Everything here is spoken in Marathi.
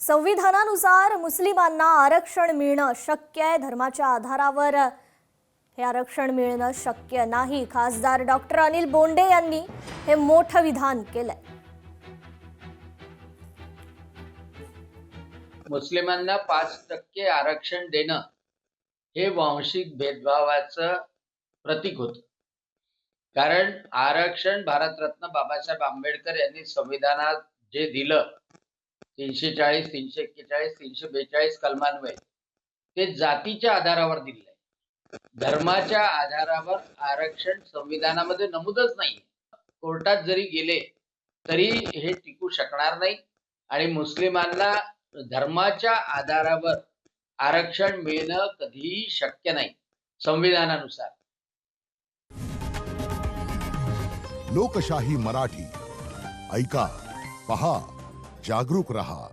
संविधानानुसार मुस्लिमांना आरक्षण मिळणं शक्य आहे. धर्माच्या आधारावर हे आरक्षण मिळणं शक्य नाही. खासदार डॉक्टर अनिल बोंडे यांनी हे मोठं विधान केलंय. मुस्लिमांना 5% आरक्षण देणं हे वांशिक भेदभावाचं प्रतीक होतं. कारण आरक्षण भारतरत्न बाबासाहेब आंबेडकर यांनी संविधानात जे दिलं 340, 341, 342 कलमान्वये ते जातीच्या आधारावर दिलंय. धर्माच्या आधारावर आरक्षण संविधानामध्ये नमूदच नाही. कोर्टात जरी गेले तरी हे टिकू शकणार नाही आणि मुस्लिमांना धर्माच्या आधारावर आरक्षण मिळणं कधीही शक्य नाही संविधानानुसार. लोकशाही मराठी ऐका, पहा, जागरूक रहा.